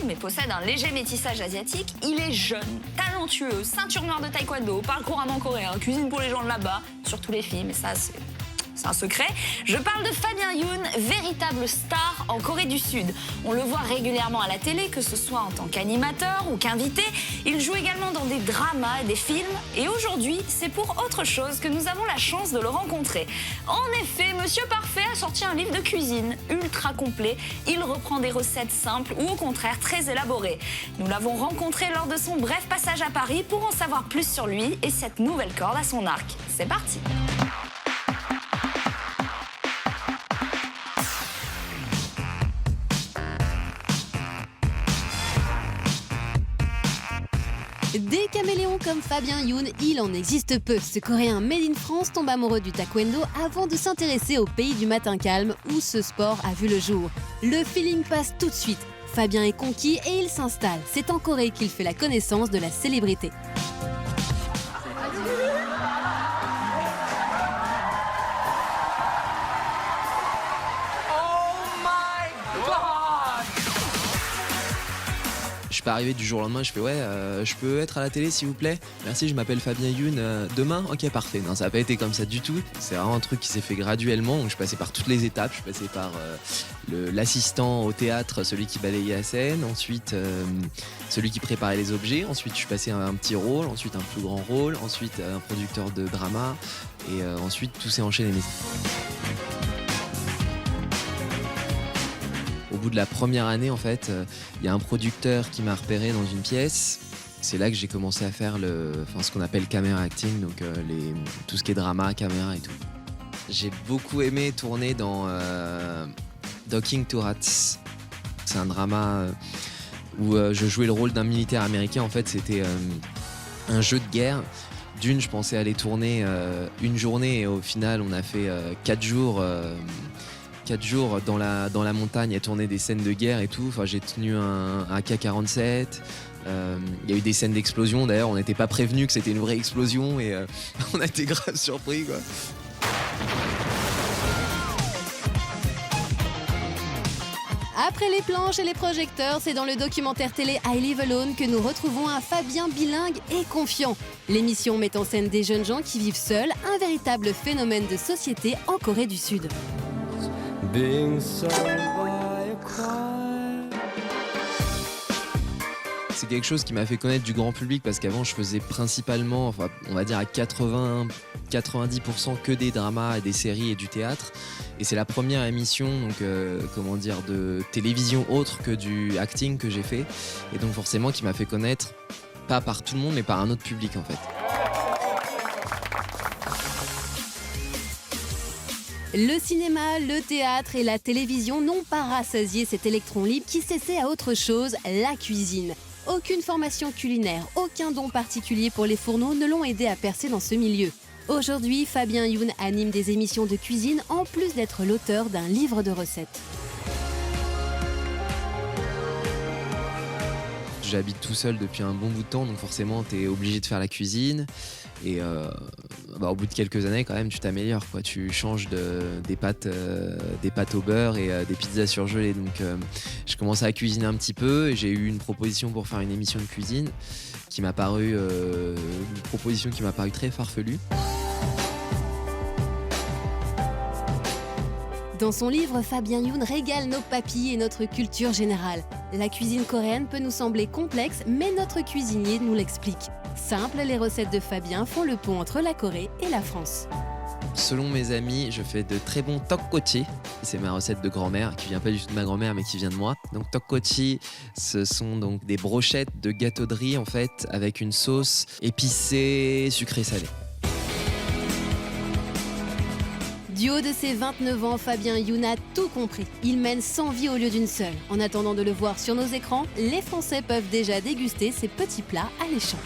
mais possède un léger métissage asiatique. Il est jeune, talentueux, ceinture noire de taekwondo, parle couramment coréen, cuisine pour les gens de là-bas, sur tous les films, et ça c'est un secret. Je parle de Fabien Youn, véritable star en Corée du Sud. On le voit régulièrement à la télé, que ce soit en tant qu'animateur ou qu'invité. Il joue également dans des dramas et des films. Et aujourd'hui, c'est pour autre chose que nous avons la chance de le rencontrer. En effet, Monsieur Parfait a sorti un livre de cuisine ultra complet. Il reprend des recettes simples ou au contraire très élaborées. Nous l'avons rencontré lors de son bref passage à Paris pour en savoir plus sur lui et cette nouvelle corde à son arc. C'est parti! Des caméléons comme Fabien Youn, il en existe peu. Ce Coréen made in France tombe amoureux du taekwondo avant de s'intéresser au pays du matin calme où ce sport a vu le jour. Le feeling passe tout de suite. Fabien est conquis et il s'installe. C'est en Corée qu'il fait la connaissance de la célébrité. Je suis pas arrivé du jour au lendemain, je fais je peux être à la télé s'il vous plaît. Merci, je m'appelle Fabien Youn, demain, ok parfait. Non, ça n'a pas été comme ça du tout. C'est vraiment un truc qui s'est fait graduellement. Donc je suis passé par toutes les étapes. Je suis passé par l'assistant au théâtre, celui qui balayait la scène, ensuite celui qui préparait les objets. Ensuite je suis passé à un petit rôle, ensuite un plus grand rôle, ensuite un producteur de drama et ensuite tout s'est enchaîné. Au bout de la première année, en fait, il y a un producteur qui m'a repéré dans une pièce. C'est là que j'ai commencé à faire ce qu'on appelle caméra acting, donc tout ce qui est drama, caméra et tout. J'ai beaucoup aimé tourner dans Docking to Rats. C'est un drama où je jouais le rôle d'un militaire américain. En fait, c'était un jeu de guerre. Je pensais aller tourner une journée et au final, on a fait 4 jours. 4 jours dans la montagne à tourner des scènes de guerre et tout. Enfin, j'ai tenu un AK-47. Il y a eu des scènes d'explosion. D'ailleurs, on n'était pas prévenus que c'était une vraie explosion et on a été grave surpris, quoi. Après les planches et les projecteurs, c'est dans le documentaire télé I Live Alone que nous retrouvons un Fabien bilingue et confiant. L'émission met en scène des jeunes gens qui vivent seuls, un véritable phénomène de société en Corée du Sud. C'est quelque chose qui m'a fait connaître du grand public parce qu'avant je faisais principalement, on va dire à 90% que des dramas et des séries et du théâtre. Et c'est la première émission de télévision autre que du acting que j'ai fait. Et donc forcément qui m'a fait connaître, pas par tout le monde mais par un autre public en fait. Le cinéma, le théâtre et la télévision n'ont pas rassasié cet électron libre qui s'essaie à autre chose, la cuisine. Aucune formation culinaire, aucun don particulier pour les fourneaux ne l'ont aidé à percer dans ce milieu. Aujourd'hui, Fabien Youn anime des émissions de cuisine en plus d'être l'auteur d'un livre de recettes. J'habite tout seul depuis un bon bout de temps, donc forcément t'es obligé de faire la cuisine. Et au bout de quelques années, quand même, tu t'améliores, quoi. Tu changes des pâtes au beurre et des pizzas surgelées. Donc, je commençais à cuisiner un petit peu et j'ai eu une proposition pour faire une émission de cuisine qui m'a paru très farfelue. Dans son livre, Fabien Youn régale nos papilles et notre culture générale. La cuisine coréenne peut nous sembler complexe, mais notre cuisinier nous l'explique. Simple, les recettes de Fabien font le pont entre la Corée et la France. Selon mes amis, je fais de très bons tteokbokki. C'est ma recette de grand-mère, qui vient pas du tout de ma grand-mère, mais qui vient de moi. Donc tteokbokki, ce sont donc des brochettes de gâteau de riz en fait, avec une sauce épicée, sucrée-salée. Du haut de ses 29 ans, Fabien Youn a tout compris. Il mène 100 vies au lieu d'une seule. En attendant de le voir sur nos écrans, les Français peuvent déjà déguster ses petits plats alléchants.